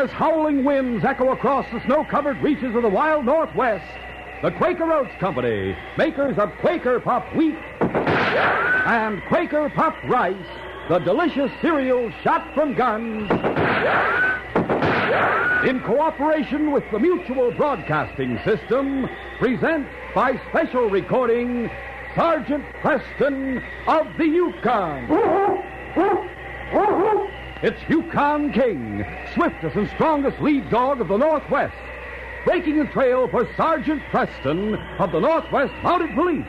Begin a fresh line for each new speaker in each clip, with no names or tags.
As howling winds echo across the snow-covered reaches of the wild Northwest, the Quaker Oats Company, makers of Quaker Puffed Wheat and Quaker Puffed Rice, the delicious cereal shot from guns, in cooperation with the Mutual Broadcasting System, present by special recording Sergeant Preston of the Yukon. It's Yukon King, swiftest and strongest lead dog of the Northwest, breaking the trail for Sergeant Preston of the Northwest Mounted Police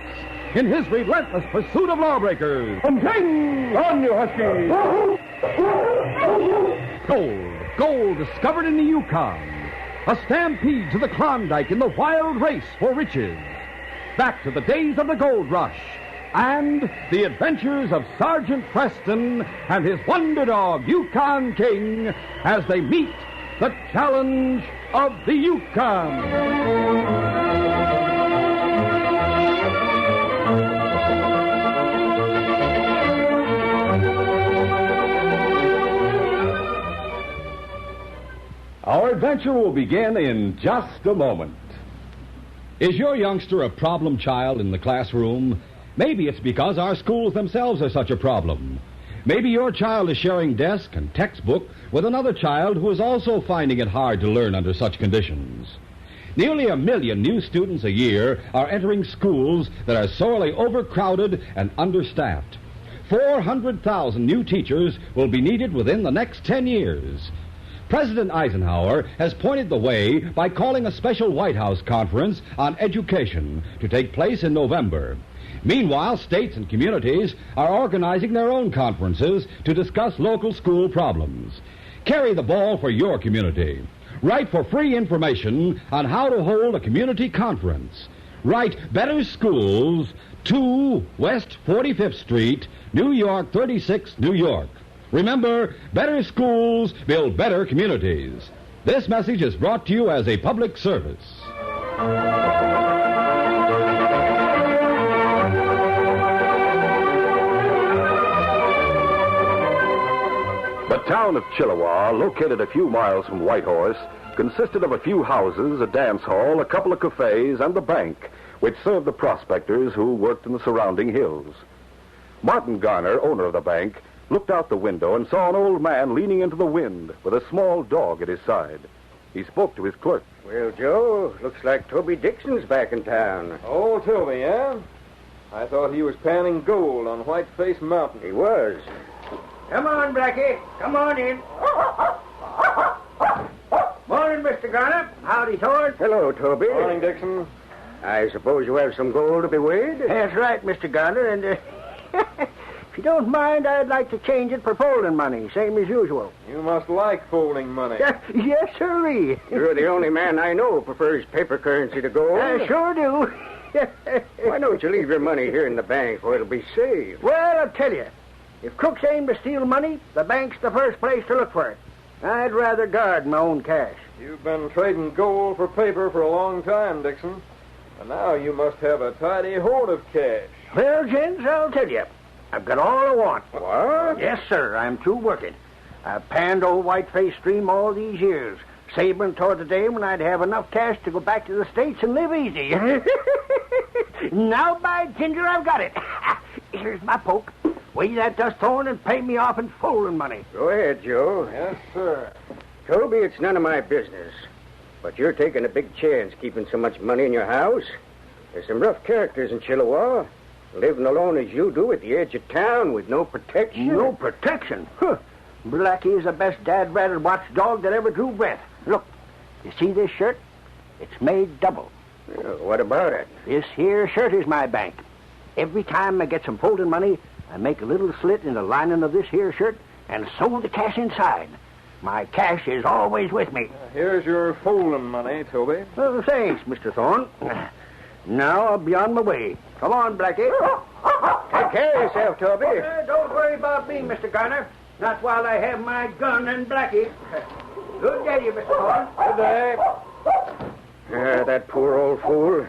in his relentless pursuit of lawbreakers.
King, on you, Husky!
Gold discovered in the Yukon. A stampede to the Klondike in the wild race for riches. Back to the days of the gold rush. And the adventures of Sergeant Preston and his wonder dog, Yukon King, as they meet the challenge of the Yukon. Our adventure will begin in just a moment. Is your youngster a problem child in the classroom? Maybe it's because our schools themselves are such a problem. Maybe your child is sharing desk and textbook with another child who is also finding it hard to learn under such conditions. Nearly 1 million new students a year are entering schools that are sorely overcrowded and understaffed. 400,000 new teachers will be needed within the next 10 years. President Eisenhower has pointed the way by calling a special White House conference on education to take place in November. Meanwhile, states and communities are organizing their own conferences to discuss local school problems. Carry the ball for your community. Write for free information on how to hold a community conference. Write Better Schools, 2 West 45th Street, New York 36, New York. Remember, better schools build better communities. This message is brought to you as a public service.
The town of Chilliwaw, located a few miles from Whitehorse, consisted of a few houses, a dance hall, a couple of cafes, and the bank, which served the prospectors who worked in the surrounding hills. Martin Garner, owner of the bank, looked out the window and saw an old man leaning into the wind with a small dog at his side. He spoke to his clerk.
Well, Joe, looks like Toby Dixon's back in town.
Oh, Toby, yeah? I thought he was panning gold on Whiteface Mountain.
He was. Come on, Blackie. Come on in. Morning, Mr. Garner. Howdy, Thorne. Hello, Toby.
Morning, Dixon.
I suppose you have some gold to be weighed? That's right, Mr. Garner, and if you don't mind, I'd like to change it for folding money, same as usual.
You must like folding money.
Yes, sirree. You're the only man I know who prefers paper currency to gold. I sure do. Why don't you leave your money here in the bank where it'll be safe? Well, I'll tell you. If crooks aim to steal money, the bank's the first place to look for it. I'd rather guard my own cash.
You've been trading gold for paper for a long time, Dixon. And now you must have a tidy hoard of cash.
Well, gents, I'll tell you. I've got all I want. What? Yes, sir. I'm through working. I've panned old Whiteface Stream all these years, saving toward the day when I'd have enough cash to go back to the States and live easy. Now, by ginger, I've got it. Here's my poke. Weigh that dust Thorne and pay me off in folding money. Go ahead, Joe.
Yes, sir.
Toby, it's none of my business. But you're taking a big chance keeping so much money in your house. There's some rough characters in Chilliwaw. Living alone as you do at the edge of town with no protection. No protection? Huh. Blackie is the best dad-ratted watchdog that ever drew breath. Look, you see this shirt? It's made double. What about it? This here shirt is my bank. Every time I get some folding money, I make a little slit in the lining of this here shirt and sew the cash inside. My cash is always with me.
Here's your folding money, Toby.
Oh, thanks, Mr. Thorne. Now I'll be on my way. Come on, Blackie. Take care of yourself, Toby. Don't worry about me, Mr. Garner. Not while I have my gun and Blackie. Good day, Mr. Thorne. Good day. That poor old fool.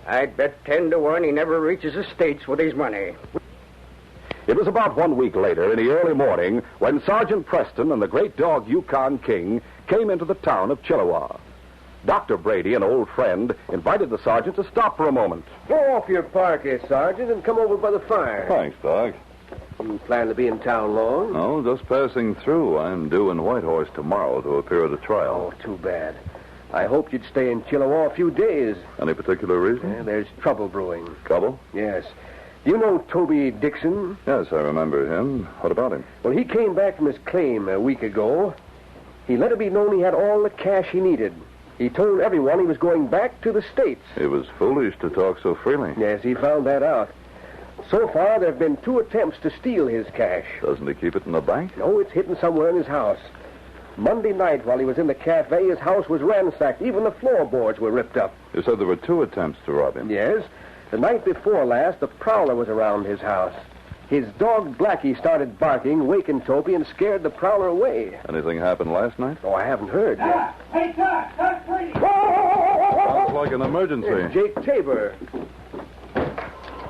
I'd bet 10 to 1 he never reaches the States with his money.
It was about 1 week later, in the early morning, when Sergeant Preston and the great dog Yukon King came into the town of Chilliwaw. Dr. Brady, an old friend, invited the sergeant to stop for a moment.
Go off your parka, Sergeant, and come over by the fire.
Thanks, Doc.
You plan to be in town long?
No, just passing through. I'm due in Whitehorse tomorrow to appear at a trial.
Oh, too bad. I hoped you'd stay in Chilliwaw a few days.
Any particular reason?
Yeah, there's trouble brewing.
Trouble?
Yes. Do you know Toby Dixon?
Yes, I remember him. What about him?
Well, he came back from his claim a week ago. He let it be known he had all the cash he needed. He told everyone he was going back to the States.
He was foolish to talk so freely.
Yes, he found that out. So far, there have been 2 attempts to steal his cash.
Doesn't he keep it in the bank?
No, it's hidden somewhere in his house. Monday night, while he was in the cafe, his house was ransacked. Even the floorboards were ripped up.
You said there were 2 attempts to rob him.
Yes. The night before last, the prowler was around his house. His dog, Blackie, started barking, wakened Toby, and scared the prowler away.
Anything happened last night?
Oh, I haven't heard yet.
Hey, Doc, please.
Sounds like an emergency.
It's Jake Tabor.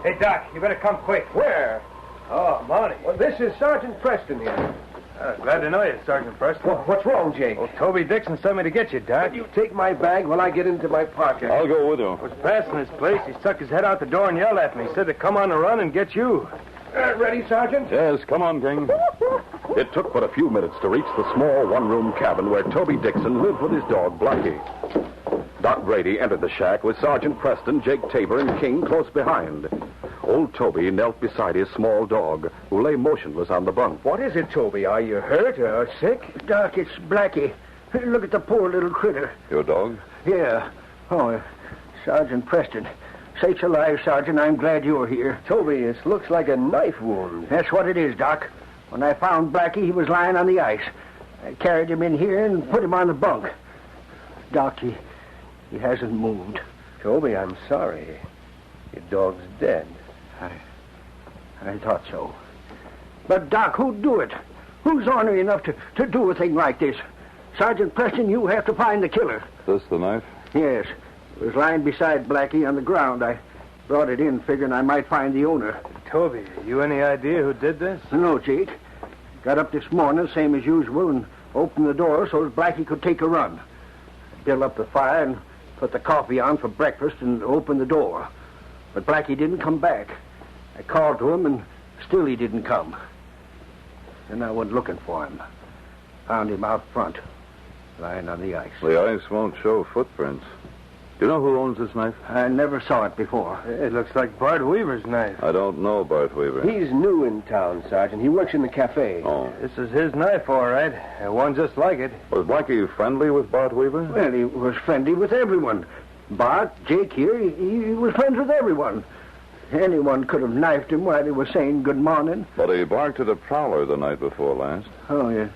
Hey, Doc, you better come quick.
Where?
Oh, Mountie.
Well, this is Sergeant Preston here.
Glad to know you, Sergeant Preston.
What's wrong, Jake?
Well, Toby Dixon sent me to get you, Doc.
You take my bag while I get into my pocket.
I'll go with you.
I was passing his place. He stuck his head out the door and yelled at me. He said to come on the run and get you.
Ready, Sergeant?
Yes, come on, King.
It took but a few minutes to reach the small one-room cabin where Toby Dixon lived with his dog, Blackie. Doc Brady entered the shack with Sergeant Preston, Jake Tabor, and King close behind. Old Toby knelt beside his small dog, who lay motionless on the bunk.
What is it, Toby? Are you hurt or sick?
Doc, it's Blackie. Look at the poor little critter.
Your dog?
Yeah. Oh, Sergeant Preston. Sakes alive, Sergeant, I'm glad you're here.
Toby, this looks like a knife wound.
That's what it is, Doc. When I found Blackie, he was lying on the ice. I carried him in here and put him on the bunk. Doc, he hasn't moved.
Toby, I'm sorry. Your dog's dead.
I thought so. But, Doc, who'd do it? Who's ornery enough to do a thing like this? Sergeant Preston, you have to find the killer.
This the knife?
Yes. It was lying beside Blackie on the ground. I brought it in figuring I might find the owner.
Toby, you any idea who did this?
No, Jake. Got up this morning, same as usual, and opened the door so that Blackie could take a run. Built up the fire and put the coffee on for breakfast and opened the door. But Blackie didn't come back. I called to him, and still he didn't come. Then I went looking for him. Found him out front, lying on the ice.
The ice won't show footprints. Do you know who owns this knife?
I never saw it before.
It looks like Bart Weaver's knife.
I don't know Bart Weaver.
He's new in town, Sergeant. He works in the cafe.
Oh.
This is his knife, all right. One just like it.
Was Blackie friendly with Bart Weaver?
Well, he was friendly with everyone. Bart, Jake here, he was friends with everyone. Anyone could have knifed him while he was saying good morning.
But he barked at a prowler the night before last.
Oh, yeah.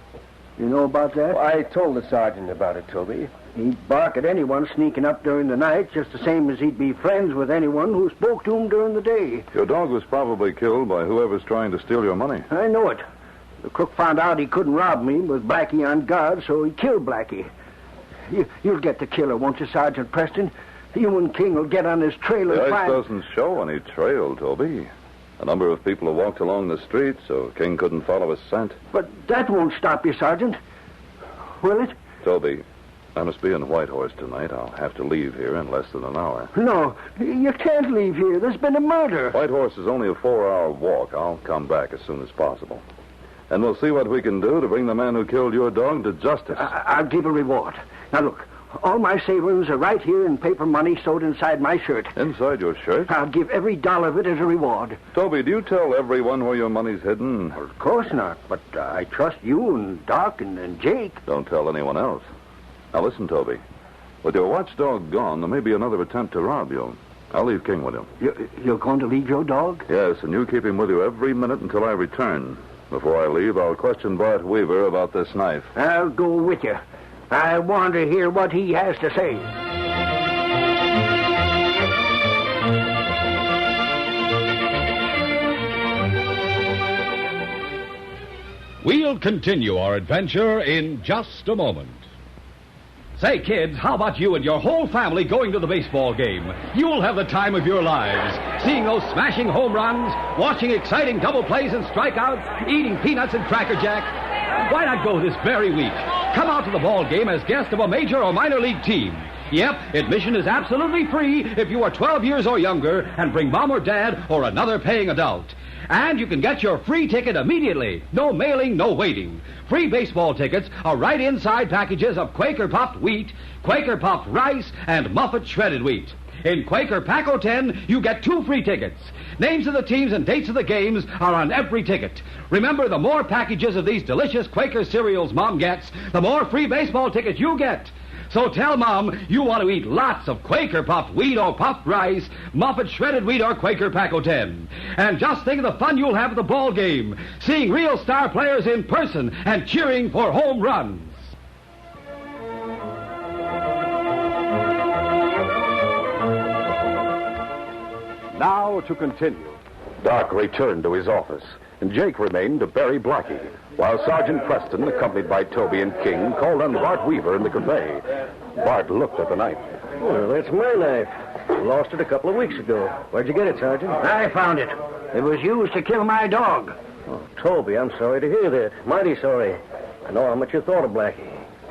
You know about that?
Well, I told the sergeant about it, Toby.
He'd bark at anyone sneaking up during the night, just the same as he'd be friends with anyone who spoke to him during the day.
Your dog was probably killed by whoever's trying to steal your money.
I know it. The crook found out he couldn't rob me with Blackie on guard, so he killed Blackie. You'll get the killer, won't you, Sergeant Preston? You and King will get on his trail and
The ice
find...
doesn't show any trail, Toby. A number of people have walked along the street, so King couldn't follow a scent.
But that won't stop you, Sergeant. Will it?
Toby, I must be in Whitehorse tonight. I'll have to leave here in less than an hour.
No, you can't leave here. There's been a murder.
Whitehorse is only a 4-hour walk. I'll come back as soon as possible. And we'll see what we can do to bring the man who killed your dog to justice.
I'll give a reward. Now, look, all my savings are right here in paper money sewed inside my shirt.
Inside your shirt?
I'll give every dollar of it as a reward.
Toby, do you tell everyone where your money's hidden?
Well, of course not, but I trust you and Doc and Jake.
Don't tell anyone else. Now, listen, Toby. With your watchdog gone, there may be another attempt to rob you. I'll leave King with you.
You're going to leave your dog?
Yes, and you keep him with you every minute until I return. Before I leave, I'll question Bart Weaver about this knife.
I'll go with you. I want to hear what he has to say.
We'll continue our adventure in just a moment. Say, kids, how about you and your whole family going to the baseball game? You'll have the time of your lives. Seeing those smashing home runs, watching exciting double plays and strikeouts, eating peanuts and Cracker Jack. Why not go this very week? Come out to the ball game as guest of a major or minor league team. Yep, admission is absolutely free if you are 12 years or younger and bring mom or dad or another paying adult. And you can get your free ticket immediately. No mailing, no waiting. Free baseball tickets are right inside packages of Quaker Puffed wheat, Quaker Puffed rice, and Muffet shredded wheat. In Quaker Pack 10, you get 2 free tickets. Names of the teams and dates of the games are on every ticket. Remember, the more packages of these delicious Quaker cereals Mom gets, the more free baseball tickets you get. So tell Mom you want to eat lots of Quaker Puffed wheat or puffed rice, Muffet shredded wheat or Quaker Pack 10. And just think of the fun you'll have at the ball game, seeing real star players in person and cheering for home runs.
Now to continue. Doc returned to his office, and Jake remained to bury Blackie, while Sergeant Preston, accompanied by Toby and King, called on Bart Weaver in the cafe. Bart looked at the knife.
Well, that's my knife. I lost it a couple of weeks ago. Where'd you get it, Sergeant?
I found it. It was used to kill my dog.
Oh, Toby, I'm sorry to hear that. Mighty sorry. I know how much you thought of Blackie.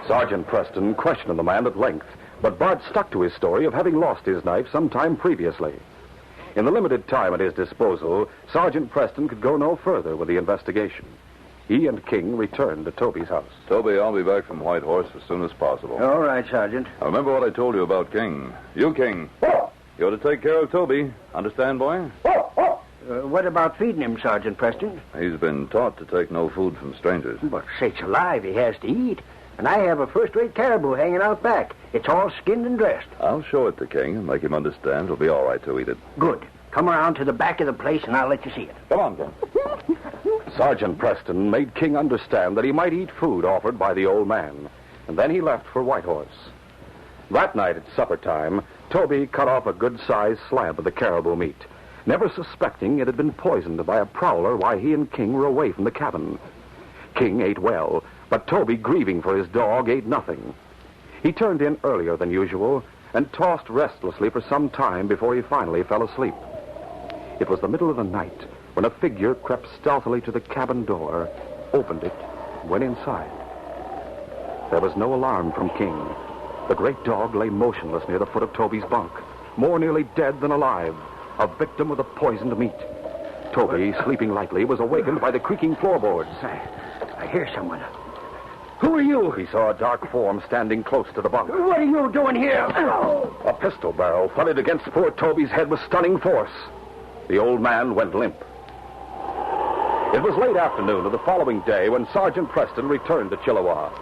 Sergeant Preston questioned the man at length, but Bart stuck to his story of having lost his knife some time previously. In the limited time at his disposal, Sergeant Preston could go no further with the investigation. He and King returned to Toby's house.
Toby, I'll be back from White Horse as soon as possible.
All right, Sergeant.
Now, remember what I told you about King. You, King. You're to take care of Toby. Understand, boy?
What about feeding him, Sergeant Preston?
He's been taught to take no food from strangers.
But sakes alive, he has to eat. And I have a first-rate caribou hanging out back. It's all skinned and dressed.
I'll show it to King and make him understand it'll be all right to eat it.
Good. Come around to the back of the place and I'll let you see it.
Come on, King.
Sergeant Preston made King understand that he might eat food offered by the old man, and then he left for White Horse. That night at supper time, Toby cut off a good-sized slab of the caribou meat, never suspecting it had been poisoned by a prowler while he and King were away from the cabin. King ate well, but Toby, grieving for his dog, ate nothing. He turned in earlier than usual and tossed restlessly for some time before he finally fell asleep. It was the middle of the night when a figure crept stealthily to the cabin door, opened it, and went inside. There was no alarm from King. The great dog lay motionless near the foot of Toby's bunk, more nearly dead than alive, a victim of the poisoned meat. Toby, sleeping lightly, was awakened by the creaking floorboards.
I hear someone. Who are you?
He saw a dark form standing close to the bunk.
What are you doing here?
A pistol barrel thudded against poor Toby's head with stunning force. The old man went limp. It was late afternoon of the following day when Sergeant Preston returned to Chilliwack.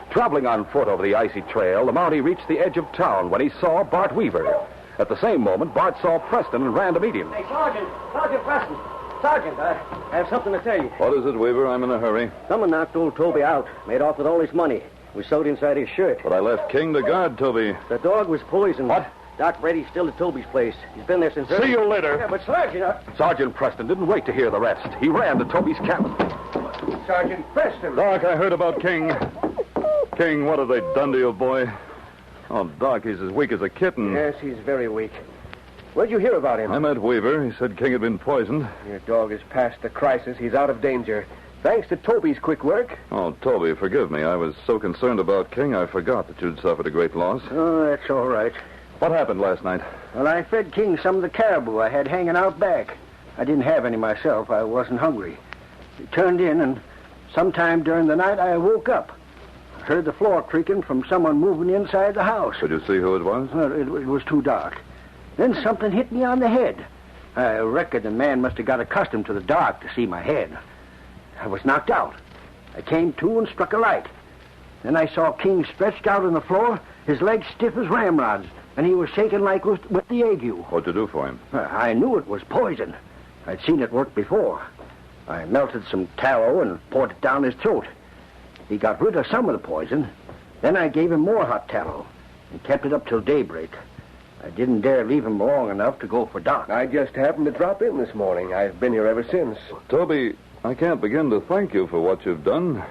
Traveling on foot over the icy trail, the Mountie reached the edge of town when he saw Bart Weaver. At the same moment, Bart saw Preston and ran to meet him.
Hey, Sergeant! Sergeant Preston! Sergeant, I have something to tell you.
What is it, Weaver? I'm in a hurry.
Someone knocked old Toby out, made off with all his money. It was sewed inside his shirt.
But I left King to guard Toby.
The dog was poisoned.
What?
Doc Brady's still at Toby's place. He's been there since...
See you later.
Yeah, but Sergeant...
Sergeant Preston didn't wait to hear the rest. He ran to Toby's cabin.
Sergeant Preston!
Doc, I heard about King. King, what have they done to you, boy? Oh, Doc, he's as weak as a kitten.
Yes, he's very weak. Where'd you hear about him?
I met Weaver. He said King had been poisoned.
Your dog is past the crisis. He's out of danger. Thanks to Toby's quick work.
Oh, Toby, forgive me. I was so concerned about King, I forgot that you'd suffered a great loss.
Oh, that's all right.
What happened last night?
Well, I fed King some of the caribou I had hanging out back. I didn't have any myself. I wasn't hungry. He turned in, and sometime during the night, I woke up. I heard the floor creaking from someone moving inside the house.
Could you see who it was?
Well, it was too dark. Then something hit me on the head. I reckon the man must have got accustomed to the dark to see my head. I was knocked out. I came to and struck a light. Then I saw King stretched out on the floor, his legs stiff as ramrods, and he was shaking like with the ague.
What'd you do for him?
I knew it was poison. I'd seen it work before. I melted some tallow and poured it down his throat. He got rid of some of the poison. Then I gave him more hot tallow and kept it up till daybreak. I didn't dare leave him long enough to go for Doc.
I just happened to drop in this morning. I've been here ever since.
Toby, I can't begin to thank you for what you've done.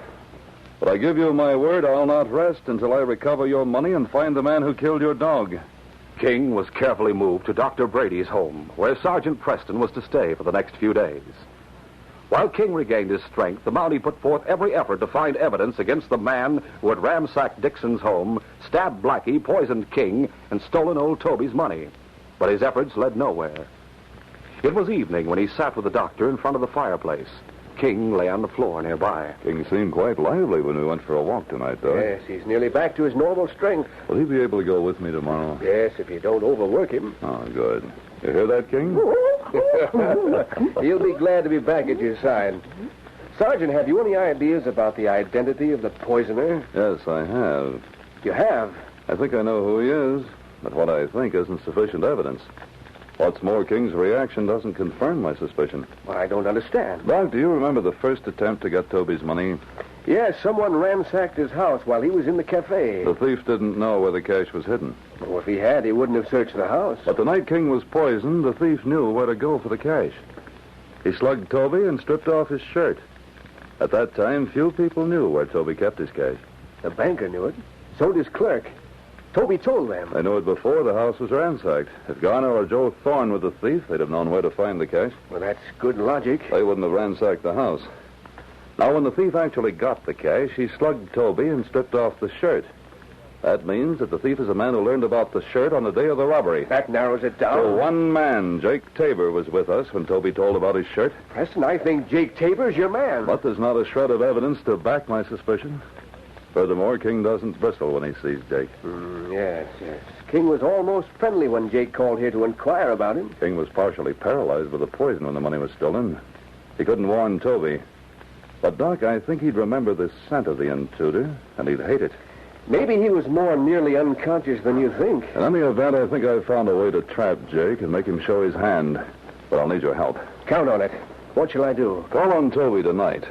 But I give you my word I'll not rest until I recover your money and find the man who killed your dog.
King was carefully moved to Dr. Brady's home, where Sergeant Preston was to stay for the next few days. While King regained his strength, the Mountie put forth every effort to find evidence against the man who had ransacked Dixon's home, stabbed Blackie, poisoned King, and stolen old Toby's money. But his efforts led nowhere. It was evening when he sat with the doctor in front of the fireplace. King lay on the floor nearby.
King seemed quite lively when we went for a walk tonight, though.
Yes, he's nearly back to his normal strength.
Will he be able to go with me tomorrow?
Yes, if you don't overwork him.
Oh, good. You hear that, King?
He'll be glad to be back at your side. Sergeant, have you any ideas about the identity of the poisoner?
Yes, I have.
You have?
I think I know who he is, but what I think isn't sufficient evidence. What's more, King's reaction doesn't confirm my suspicion.
Well, I don't understand.
Doc, do you remember the first attempt to get Toby's money?
Yes, someone ransacked his house while he was in the cafe.
The thief didn't know where the cash was hidden.
Well, if he had, he wouldn't have searched the house.
But the night King was poisoned, the thief knew where to go for the cash. He slugged Toby and stripped off his shirt. At that time, few people knew where Toby kept his cash.
The banker knew it. So did his clerk. Toby told them.
They knew it before the house was ransacked. If Garner or Joe Thorne were the thief, they'd have known where to find the cash.
Well, that's good logic.
They wouldn't have ransacked the house. Now, when the thief actually got the cash, he slugged Toby and stripped off the shirt. That means that the thief is a man who learned about the shirt on the day of the robbery.
That narrows it down.
So one man, Jake Tabor, was with us when Toby told about his shirt.
Preston, I think Jake Tabor's your man.
But there's not a shred of evidence to back my suspicion. Furthermore, King doesn't bristle when he sees Jake.
Yes. King was almost friendly when Jake called here to inquire about him.
King was partially paralyzed with the poison when the money was stolen. He couldn't warn Toby. But, Doc, I think he'd remember the scent of the intruder, and he'd hate it.
Maybe he was more nearly unconscious than you think.
In any event, I think I've found a way to trap Jake and make him show his hand. But I'll need your help.
Count on it. What shall I do?
Call on Toby tonight.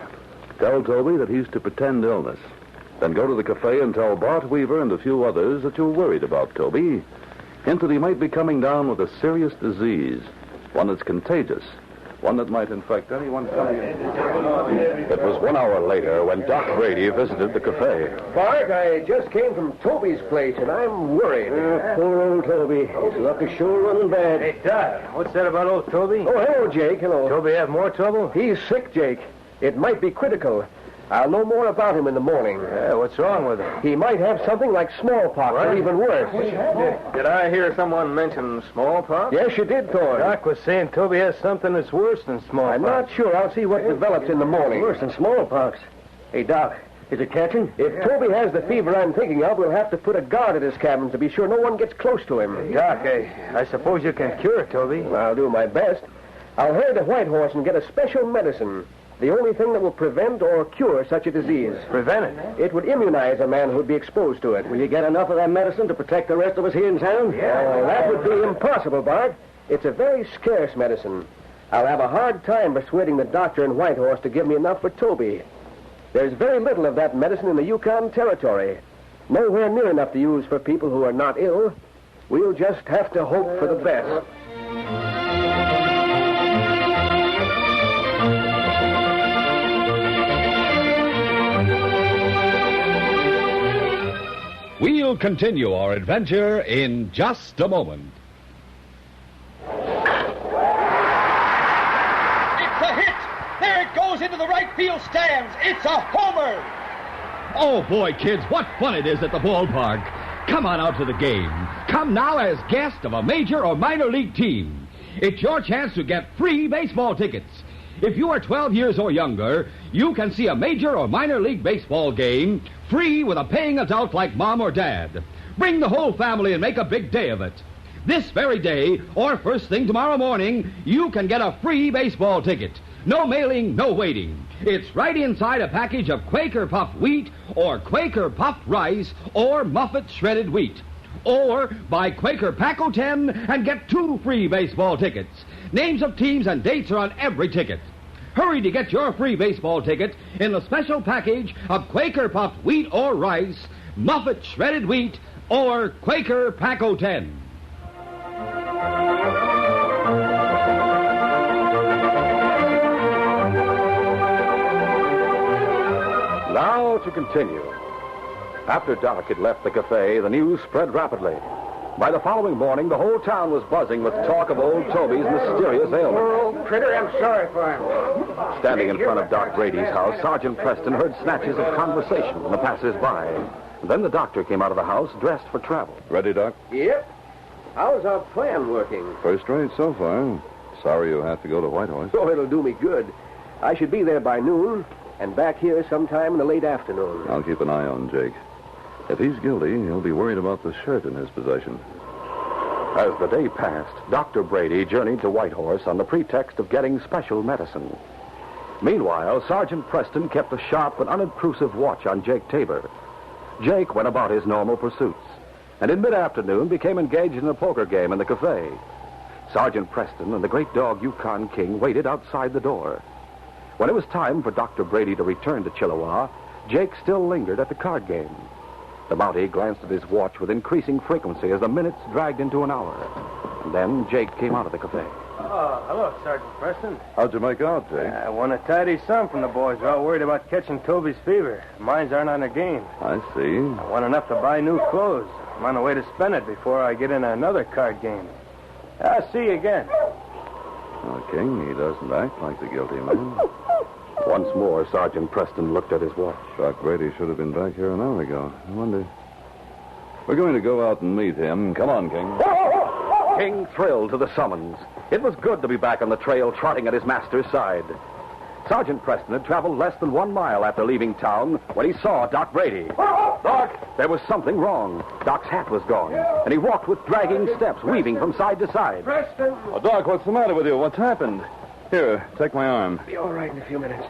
Tell Toby that he's to pretend illness. Then go to the cafe and tell Bart Weaver and a few others that you're worried about Toby. Hint that he might be coming down with a serious disease, one that's contagious, one that might infect anyone coming in.
It was 1 hour later when Doc Brady visited the cafe.
Bart, I just came from Toby's place, and I'm worried.
Poor old Toby. His luck is sure running bad.
Hey, Doc, what's that about old Toby?
Oh, hello, Jake. Hello.
Toby have more trouble?
He's sick, Jake. It might be critical. I'll know more about him in the morning.
Yeah, what's wrong with him?
He might have something like smallpox, or even worse.
Did I hear someone mention smallpox?
Yes, you did, Thorne.
Doc was saying Toby has something that's worse than smallpox.
I'm not sure. I'll see what develops in the morning.
Worse than smallpox. Hey, Doc, is it catching?
If Toby has the fever I'm thinking of, we'll have to put a guard at his cabin to be sure no one gets close to him.
Doc, I suppose you can cure Toby.
I'll do my best. I'll hurry to White Horse and get a special medicine. The only thing that will prevent or cure such a disease.
Prevent it?
It would immunize a man who'd be exposed to it.
Will you get enough of that medicine to protect the rest of us here in town?
Oh, that would be impossible, Bart. It's a very scarce medicine. I'll have a hard time persuading the doctor in White Horse to give me enough for Toby. There's very little of that medicine in the Yukon Territory. Nowhere near enough to use for people who are not ill. We'll just have to hope for the best.
We'll continue our adventure in just a moment.
It's a hit! There it goes into the right field stands. It's a homer!
Oh, boy, kids, what fun it is at the ballpark. Come on out to the game. Come now as guest of a major or minor league team. It's your chance to get free baseball tickets. If you are 12 years or younger, you can see a major or minor league baseball game free with a paying adult like Mom or Dad. Bring the whole family and make a big day of it. This very day, or first thing tomorrow morning, you can get a free baseball ticket. No mailing, no waiting. It's right inside a package of Quaker Puffed Wheat or Quaker Puffed Rice or Muffet Shredded Wheat. Or buy Quaker Pack 10 and get 2 free baseball tickets. Names of teams and dates are on every ticket. Hurry to get your free baseball ticket in the special package of Quaker Puffed Wheat or Rice, Muffet Shredded Wheat, or Quaker Pack 10.
Now to continue. After Doc had left the cafe, the news spread rapidly. By the following morning, the whole town was buzzing with talk of old Toby's mysterious ailment.
Poor old critter, I'm sorry for him.
Standing in front of Doc Brady's house, Sergeant Preston heard snatches of conversation from the passers-by. Then the doctor came out of the house, dressed for travel.
Ready, Doc?
Yep. How's our plan working?
First rate so far. Sorry you have to go to Whitehorse.
Oh, it'll do me good. I should be there by noon and back here sometime in the late afternoon.
I'll keep an eye on Jake. If he's guilty, he'll be worried about the shirt in his possession.
As the day passed, Dr. Brady journeyed to Whitehorse on the pretext of getting special medicine. Meanwhile, Sergeant Preston kept a sharp and unobtrusive watch on Jake Tabor. Jake went about his normal pursuits, and in mid-afternoon became engaged in a poker game in the cafe. Sergeant Preston and the great dog Yukon King waited outside the door. When it was time for Dr. Brady to return to Chilliwack, Jake still lingered at the card game. The Mountie glanced at his watch with increasing frequency as the minutes dragged into an hour. And then Jake came out of the cafe.
Oh, hello, Sergeant Preston.
How'd you make out, Jake?
I won a tidy sum from the boys. They're all worried about catching Toby's fever. Mines aren't on their game.
I see.
I won enough to buy new clothes. I'm on the way to spend it before I get in another card game. I'll see you again.
Well, King, he doesn't act like the guilty man.
Once more, Sergeant Preston looked at his watch.
Doc Brady should have been back here an hour ago. I wonder... We're going to go out and meet him. Come on, King.
King thrilled to the summons. It was good to be back on the trail, trotting at his master's side. Sergeant Preston had traveled less than 1 mile after leaving town when he saw Doc Brady. Doc! There was something wrong. Doc's hat was gone, and he walked with dragging steps, weaving from side to side.
Preston!
Oh, Doc, what's the matter with you? What's happened? Here, take my arm.
Be all right in a few minutes.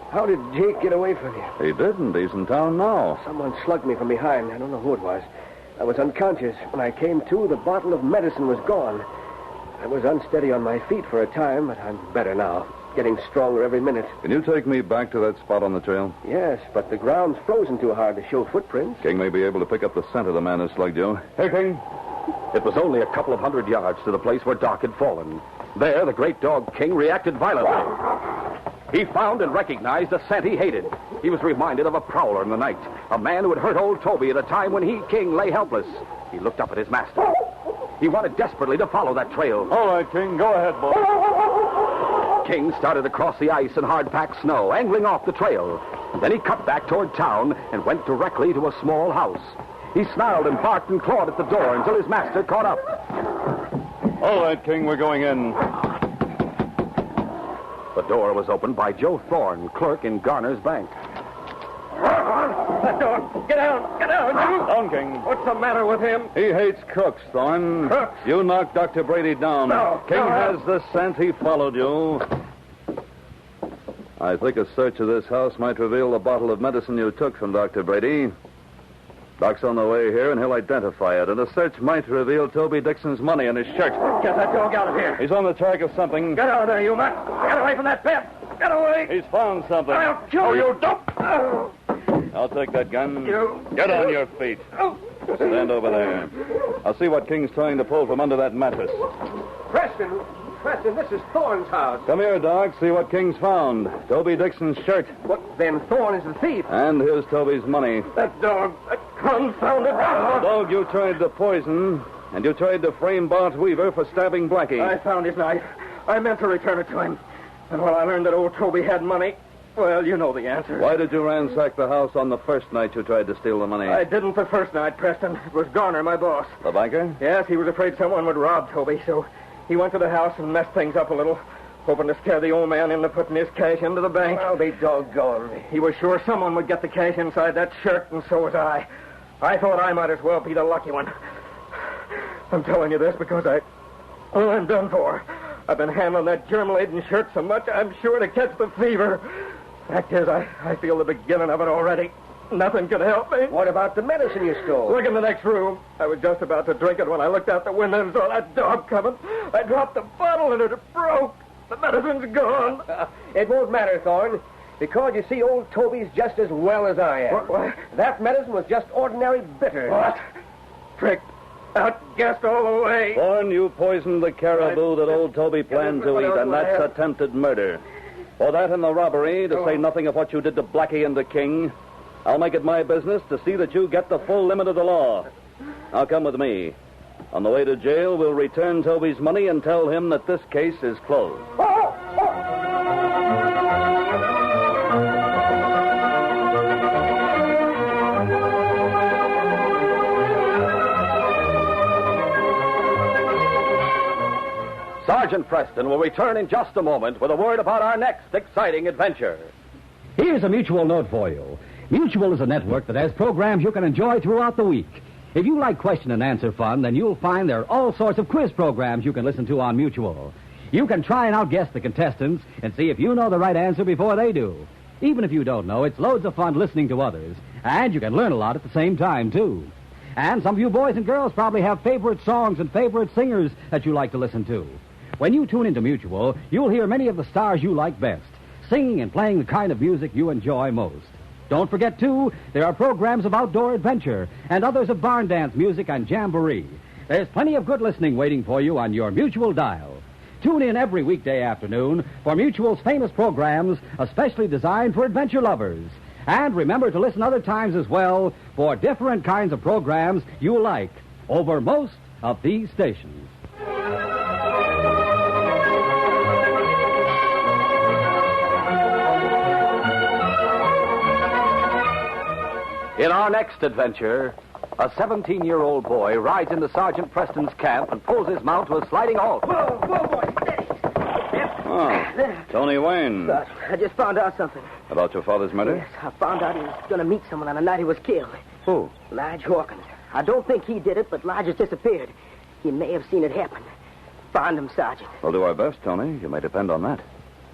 How did Jake get away from you?
He didn't. He's in town now.
Someone slugged me from behind. I don't know who it was. I was unconscious. When I came to, the bottle of medicine was gone. I was unsteady on my feet for a time, but I'm better now. Getting stronger every minute.
Can you take me back to that spot on the trail?
Yes, but the ground's frozen too hard to show footprints.
King may be able to pick up the scent of the man who slugged you. Here, King.
It was only a couple of 100 yards to the place where Doc had fallen. There, the great dog King reacted violently. He found and recognized a scent he hated. He was reminded of a prowler in the night, a man who had hurt old Toby at a time when he, King, lay helpless. He looked up at his master. He wanted desperately to follow that trail.
All right, King. Go ahead, boy.
King started across the ice and hard-packed snow, angling off the trail. Then he cut back toward town and went directly to a small house. He snarled and barked and clawed at the door until his master caught up.
All right, King, we're going in.
The door was opened by Joe Thorne, clerk in Garner's bank.
That dog! Get down! Get down!
Down, King.
What's the matter with him?
He hates crooks, Thorne.
Crooks?
You knocked Dr. Brady down.
No,
King
no,
has the scent. He followed you. I think a search of this house might reveal the bottle of medicine you took from Dr. Brady. Doc's on the way here, and he'll identify it. And a search might reveal Toby Dixon's money in his shirt.
Get that dog out of here.
He's on the track of something.
Get out of there, you mutt. Get away from that bed. Get away.
He's found something.
I'll kill you, dope. Oh.
I'll take that gun.
You-
Get on your feet.
Oh.
Stand over there. I'll see what King's trying to pull from under that mattress.
Preston, this is Thorne's house.
Come here, Doc. See what King's found. Toby Dixon's shirt.
What, then Thorne is the thief?
And here's Toby's money.
That dog. That confounded dog.
Dog you tried to poison, and you tried to frame Bart Weaver for stabbing Blackie.
I found his knife. I meant to return it to him. And when I learned that old Toby had money, well, you know the answer.
Why did you ransack the house on the first night you tried to steal the money?
I didn't the first night, Preston. It was Garner, my boss.
The banker?
Yes, he was afraid someone would rob Toby, so he went to the house and messed things up a little, hoping to scare the old man into putting his cash into the bank.
I'll be doggone.
He was sure someone would get the cash inside that shirt, and so was I. I thought I might as well be the lucky one. I'm telling you this because I'm done for. I've been handling that germ-laden shirt so much, I'm sure to catch the fever. Fact is, I feel the beginning of it already. Nothing could help me.
What about the medicine you stole?
Look in the next room. I was just about to drink it when I looked out the window and saw that dog coming. I dropped the bottle and it broke. The medicine's gone.
It won't matter, Thorne, because you see, old Toby's just as well as I am.
What?
That medicine was just ordinary bitter.
What? Tricked. Outguessed all the way.
Thorne, you poisoned the caribou that old Toby planned to eat, and that's attempted murder. For that and the robbery, to say nothing of what you did to Blackie and the King, I'll make it my business to see that you get the full limit of the law. Now come with me. On the way to jail, we'll return Toby's money and tell him that this case is closed.
Sergeant Preston will return in just a moment with a word about our next exciting adventure.
Here's a Mutual note for you. Mutual is a network that has programs you can enjoy throughout the week. If you like question and answer fun, then you'll find there are all sorts of quiz programs you can listen to on Mutual. You can try and outguess the contestants and see if you know the right answer before they do. Even if you don't know, it's loads of fun listening to others. And you can learn a lot at the same time, too. And some of you boys and girls probably have favorite songs and favorite singers that you like to listen to. When you tune into Mutual, you'll hear many of the stars you like best, singing and playing the kind of music you enjoy most. Don't forget, too, there are programs of outdoor adventure and others of barn dance music and jamboree. There's plenty of good listening waiting for you on your Mutual dial. Tune in every weekday afternoon for Mutual's famous programs, especially designed for adventure lovers. And remember to listen other times as well for different kinds of programs you like over most of these stations.
In our next adventure, a 17-year-old boy rides into Sergeant Preston's camp and pulls his mount to a sliding halt.
Whoa, boy, steady.
Oh, Tony Wayne.
I just found out something.
About your father's murder?
Yes, I found out he was going to meet someone on the night he was killed.
Who?
Lige Hawkins. I don't think he did it, but Lige has disappeared. He may have seen it happen. Find him, Sergeant.
We'll do our best, Tony. You may depend on that.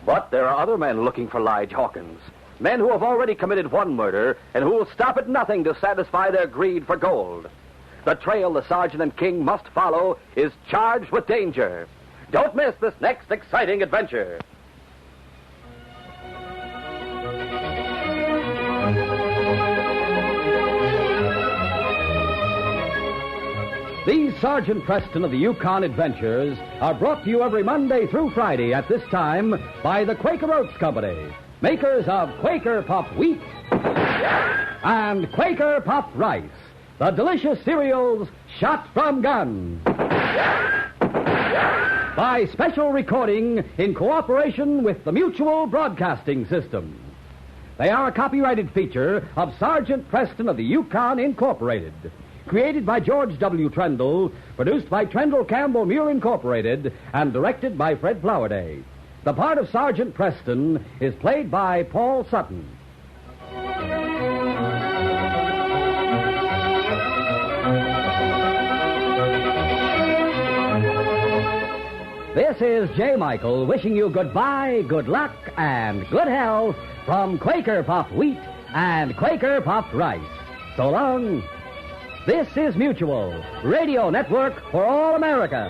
But there are other men looking for Lige Hawkins. Men who have already committed one murder and who will stop at nothing to satisfy their greed for gold. The trail the Sergeant and King must follow is charged with danger. Don't miss this next exciting adventure.
These Sergeant Preston of the Yukon Adventures are brought to you every Monday through Friday at this time by the Quaker Oats Company, makers of Quaker Puffed Wheat and Quaker Puffed Rice, the delicious cereals shot from guns. By special recording in cooperation with the Mutual Broadcasting System. They are a copyrighted feature of Sergeant Preston of the Yukon Incorporated. Created by George W. Trendle, produced by Trendle Campbell Muir Incorporated, and directed by Fred Flowerday. The part of Sergeant Preston is played by Paul Sutton. This is J. Michael wishing you goodbye, good luck, and good health from Quaker Puffed Wheat and Quaker Puffed Rice. So long. This is Mutual, Radio Network for all America.